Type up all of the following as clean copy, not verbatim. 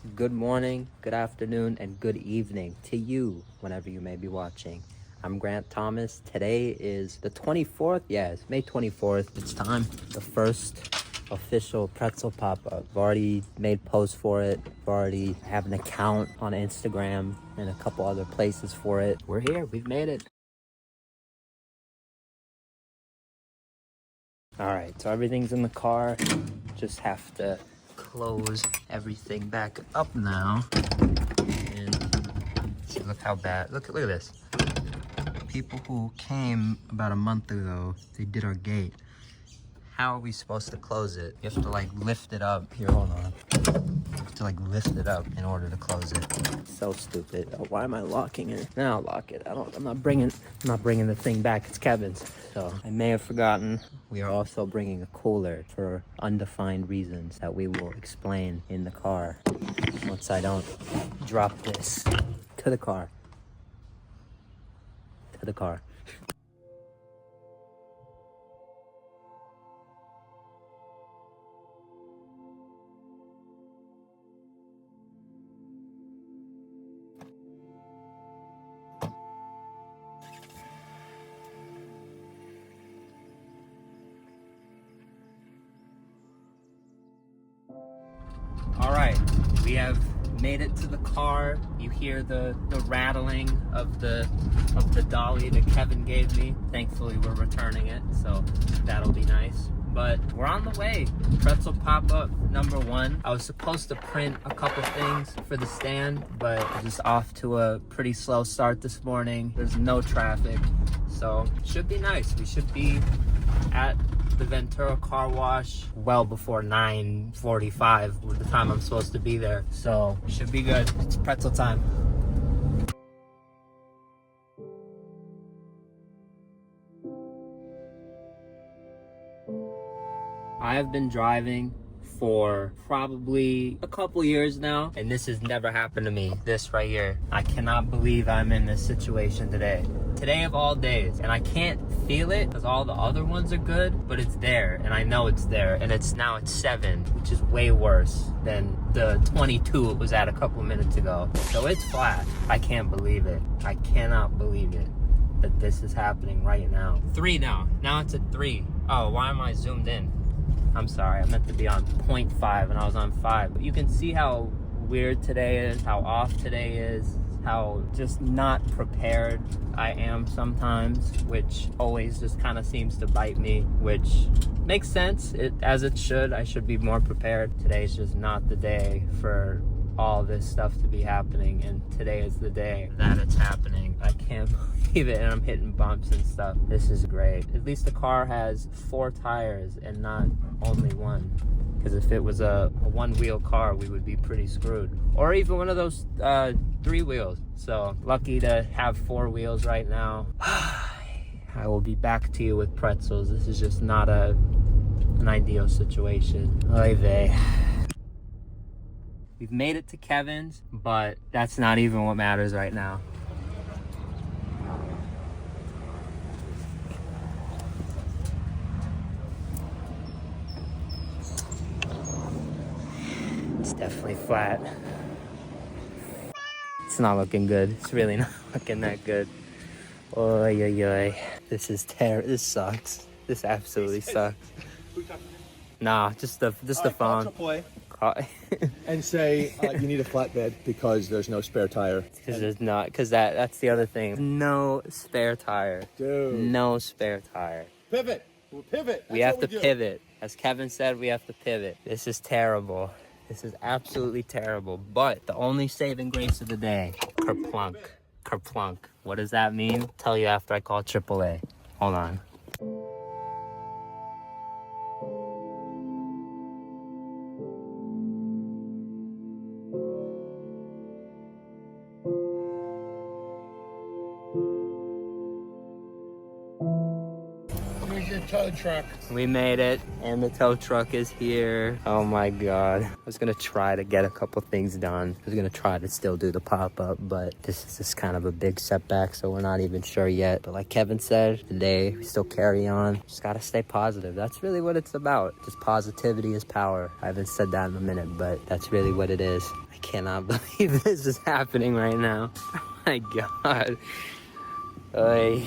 Good morning, good afternoon, and good evening to you whenever you may be watching. I'm Grant Thomas. Today is the 24th. Yeah, it's May 24th. It's time. The first official pretzel pop-up. I've already made posts for it. I've already have an account on Instagram and a couple other places for it. We're here. We've made it. All right, so everything's in the car. Just have to close everything back up now. And see, look how bad. Look at this. People who came about a month ago, they did our gate. How are we supposed to close it? You have to like lift it up. Here, hold on. You have to like lift it up in order to close it. So stupid. Oh, why am I locking it? Now I'll lock it. I'm not bringing the thing back. It's Kevin's. So I may have forgotten. We are also bringing a cooler for undefined reasons that we will explain in the car once I don't drop this to the car. To the car. All right, we have made it to the car. You hear the rattling of the dolly that Kevin gave me. Thankfully, we're returning it, so that'll be nice. But we're on the way. Pretzel pop-up #1. I was supposed to print a couple things for the stand, but just off to a pretty slow start this morning. There's no traffic, so it should be nice. We should be at the Ventura car wash well before 9:45 with the time I'm supposed to be there, so should be good. It's pretzel time. I have been driving for probably a couple years now, and this has never happened to me. This right here, I cannot believe I'm in this situation today of all days, and I can't feel it because all the other ones are good, but it's there, and I know it's there, and it's 7, which is way worse than the 22 it was at a couple minutes ago. So it's flat. I can't believe it. I cannot believe it that this is happening right now. 3 now it's at 3. Oh, why am I zoomed in? I'm sorry, I meant to be on 0.5 and I was on 5. But you can see how weird today is, how off today is, how just not prepared I am sometimes, which always just kind of seems to bite me, which makes sense, as it should. I should be more prepared. Today's just not the day for all this stuff to be happening, and today is the day that it's happening. I can't believe it, and I'm hitting bumps and stuff. This is great. At least the car has 4 tires and not only 1, because if it was a one-wheel car, we would be pretty screwed, or even one of those 3 wheels. So lucky to have 4 wheels right now. I will be back to you with pretzels. This is just not an ideal situation. Oy vey. We've made it to Kevin's, but that's not even what matters right now. It's definitely flat. It's not looking good. It's really not looking that good. Oy, oy, oy. This is terrible. This sucks. This absolutely sucks. Nah, just the phone. And say you need a flatbed because there's no spare tire. Because there's not. Because that's the other thing. No spare tire. Dude. No spare tire. Pivot. We'll pivot. We have to pivot. As Kevin said, we have to pivot. This is terrible. This is absolutely terrible. But the only saving grace of the day, kerplunk. Kerplunk. What does that mean? I'll tell you after I call AAA. Hold on. tow truck. We made it, and the tow truck is here. Oh my God. I was gonna try to get a couple things done. I was gonna try to still do the pop-up, but this is just kind of a big setback, so we're not even sure yet. But like Kevin said, today we still carry on. Just gotta stay positive. That's really what it's about. Just positivity is power. I haven't said that in a minute, but that's really what it is. I cannot believe this is happening right now. Oh my God. Oy.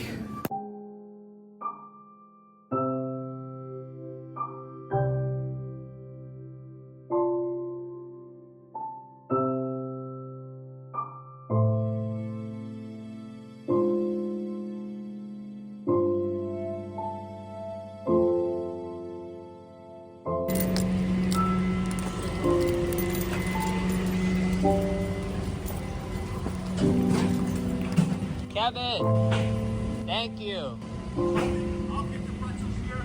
Kevin, thank you. I'll get the pretzels here.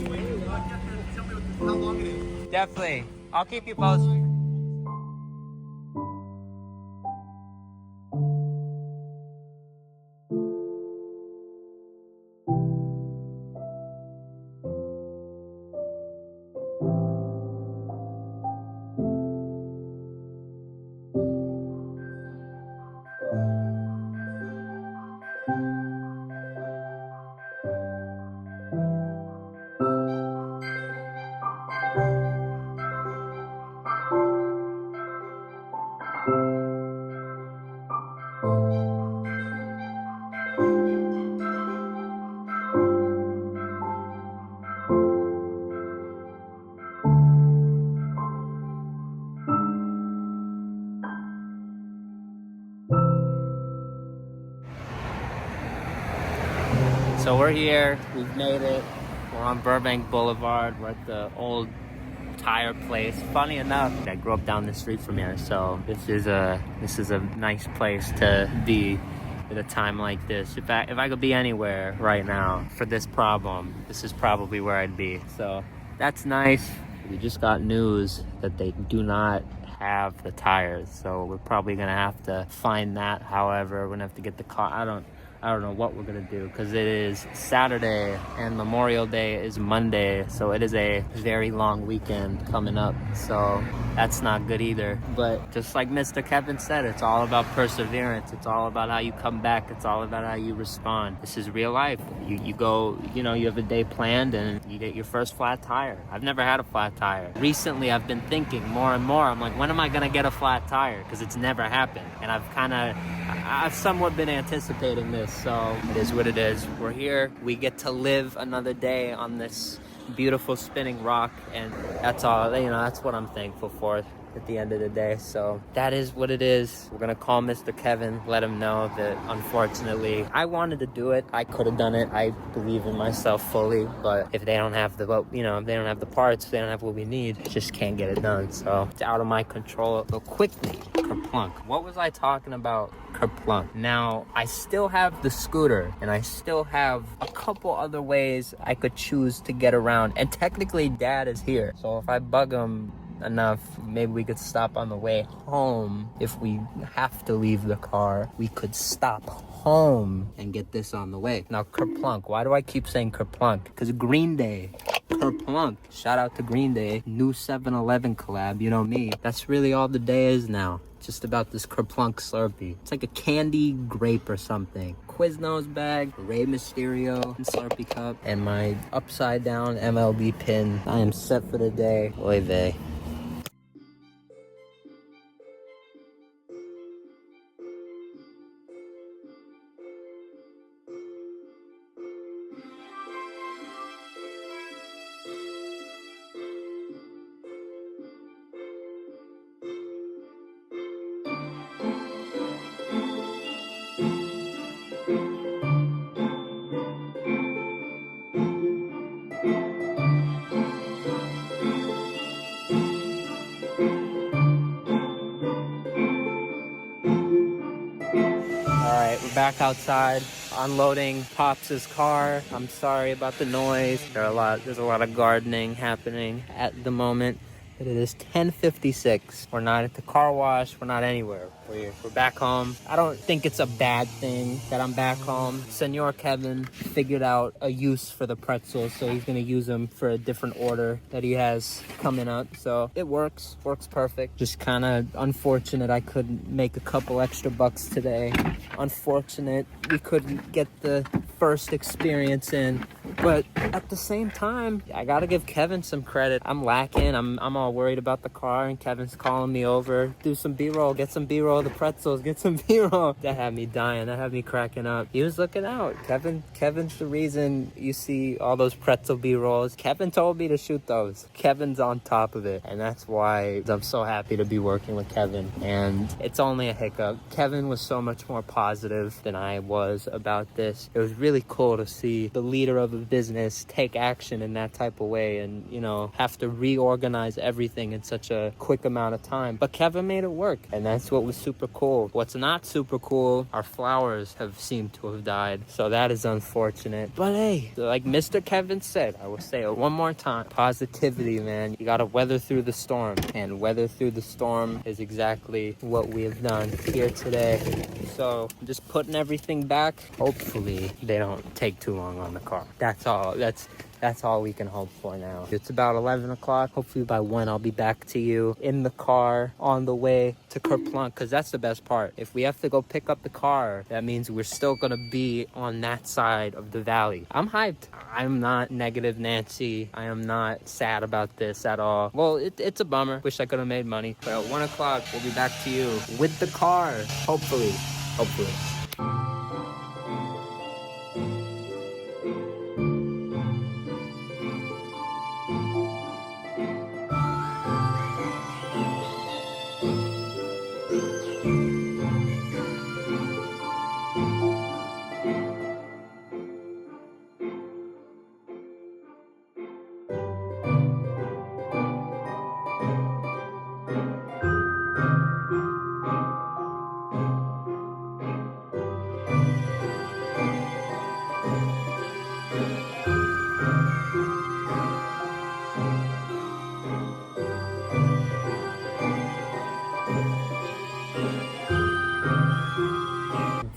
Wait, tell me how long it is. Definitely. I'll keep you posted. So we're here, we've made it. We're on Burbank Boulevard. We're at the old tire place. Funny enough, I grew up down the street from here, so this is a nice place to be at a time like this. If I could be anywhere right now for this problem, this is probably where I'd be. So that's nice. We just got news that they do not have the tires, so we're probably gonna have to find that. However, we're gonna have to get the car. I don't know what we're gonna do, because it is Saturday and Memorial Day is Monday, so it is a very long weekend coming up, so that's not good either. But just like Mr. Kevin said, it's all about perseverance. It's all about how you come back. It's all about how you respond. This is real life. You go, you have a day planned and you get your first flat tire. I've never had a flat tire. Recently, I've been thinking more and more, I'm like, when am I gonna get a flat tire? Because it's never happened. And I've somewhat been anticipating this. So it is what it is. We're here. We get to live another day on this beautiful spinning rock, and that's all. That's what I'm thankful for at the end of the day. So that is what it is. We're gonna call Mr. Kevin, let him know that unfortunately I wanted to do it. I could have done it. I believe in myself fully, but if they don't have the if they don't have the parts, if they don't have what we need, just can't get it done. So it's out of my control. But quickly, kerplunk. What was I talking about? Kerplunk. Now I still have the scooter, and I still have a couple other ways I could choose to get around, and technically Dad is here, so if I bug him enough, maybe we could stop on the way home. If we have to leave the car, we could stop home and get this on the way. Now, kerplunk. Why do I keep saying kerplunk? Because Green Day. Kerplunk. Shout out to Green Day. New 7-Eleven collab. You know me. That's really all the day is now. Just about this kerplunk Slurpee. It's like a candy grape or something. Quiznos bag, Rey Mysterio, Slurpee cup, and my upside down MLB pin. I am set for the day. Oy vey. We're back outside, unloading Pops' car. I'm sorry about the noise. There's a lot of gardening happening at the moment. It is 10:56. We're not at the car wash. We're not anywhere. We're back home. I don't think it's a bad thing that I'm back home. Senor Kevin figured out a use for the pretzels, so he's gonna use them for a different order that he has coming up. So it works perfect. Just kind of unfortunate I couldn't make a couple extra bucks today. Unfortunate we couldn't get the first experience in. But at the same time, I gotta give Kevin some credit. I'm lacking. I'm all worried about the car, and Kevin's calling me over. Do some B-roll. Get some B-roll of the pretzels. Get some B-roll. That had me dying. That had me cracking up. He was looking out. Kevin's the reason you see all those pretzel B-rolls. Kevin told me to shoot those. Kevin's on top of it, and that's why I'm so happy to be working with Kevin. And it's only a hiccup. Kevin was so much more positive than I was about this. It was really cool to see the leader of a business take action in that type of way and, you know, have to reorganize everything in such a quick amount of time. But Kevin made it work, and that's what was super cool. What's not super cool, our flowers have seemed to have died, so that is unfortunate. But hey, like Mr. Kevin said, I will say it one more time, positivity, man. You gotta weather through the storm, and weather through the storm is exactly what we have done here today. So I'm just putting everything back. Hopefully they don't take too long on the car. That's all we can hope for now. It's about 11 o'clock. Hopefully by 1 I'll be back to you in the car on the way to Kerplunk, because that's the best part. If we have to go pick up the car, that means we're still gonna be on that side of the valley. I'm hyped. I'm not negative Nancy. I am not sad about this at all. Well, it's a bummer. Wish I could have made money. But at 1 o'clock, we'll be back to you with the car. Hopefully.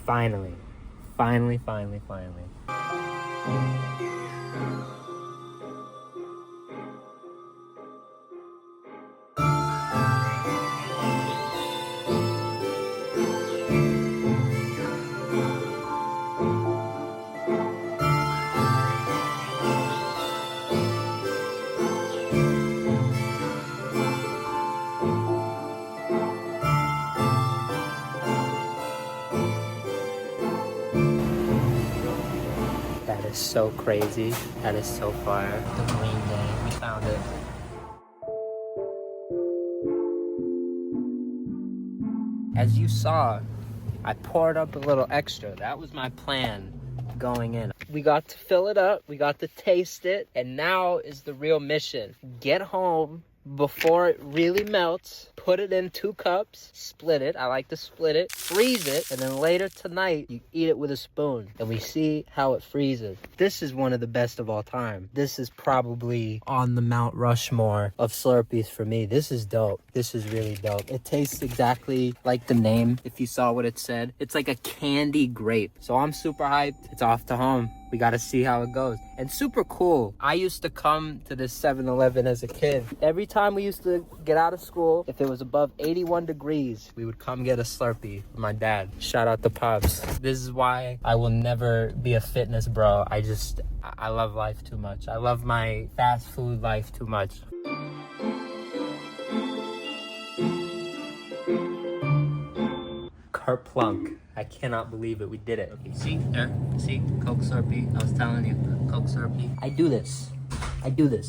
Finally. That is so crazy. That is so fire. The green day. We found it. As you saw, I poured up a little extra. That was my plan going in. We got to fill it up. We got to taste it. And now is the real mission. Get home before it really melts. Put it in 2 cups, split it. I like to split it, freeze it, and then later tonight, you eat it with a spoon. And we see how it freezes. This is one of the best of all time. This is probably on the Mount Rushmore of Slurpees for me. This is dope. This is really dope. It tastes exactly like the name, if you saw what it said. It's like a candy grape. So I'm super hyped. It's off to home. We got to see how it goes. And super cool. I used to come to this 7-Eleven as a kid. Every time we used to get out of school, if it was above 81 degrees, we would come get a Slurpee with my dad. Shout out to Pops. This is why I will never be a fitness bro. I love life too much. I love my fast food life too much. Kerplunk. I cannot believe it. We did it. Okay, see? There. See? Coke Slurpee. I was telling you. Coke Slurpee. I do this.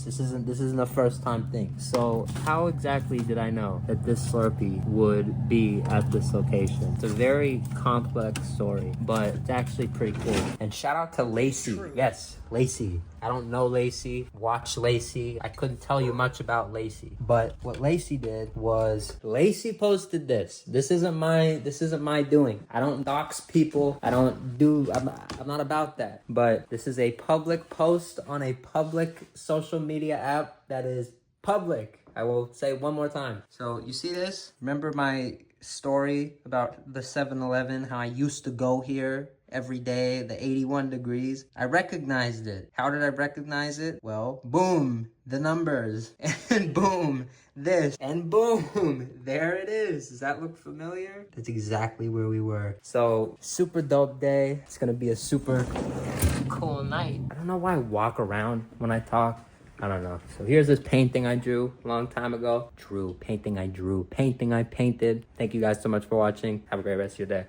This isn't a first time thing. So how exactly did I know that this Slurpee would be at this location? It's a very complex story, but it's actually pretty cool. And shout out to Lacey. True. Yes, Lacey. I don't know Lacey. Watch Lacey. I couldn't tell you much about Lacey. But what Lacey did was Lacey posted this. This isn't my doing. I don't dox people. I'm not about that. But this is a public post on a public social media app that is public. I will say one more time. So you see this? Remember my story about the 7-Eleven, how I used to go here every day, the 81 degrees? I recognized it. How did I recognize it? Well, boom, the numbers, and boom, this, and boom, there it is. Does that look familiar? That's exactly where we were. So, super dope day. It's gonna be a super cool night. I don't know why I walk around when I talk. I don't know. So here's this painting I drew a long time ago. Painting I drew, painting I painted. Thank you guys so much for watching. Have a great rest of your day.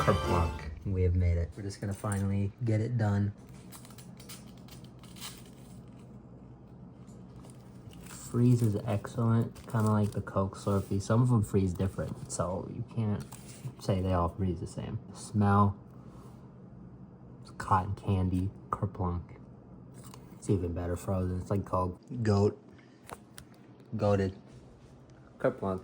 Kerplunk. We have made it. We're just gonna finally get it done. Freeze is excellent, kind of like the Coke Slurpee. Some of them freeze different, so you can't say they all freeze the same. The smell, it's cotton candy, Kerplunk. It's even better frozen. It's like Coke. Goat. Goated. Kerplunk.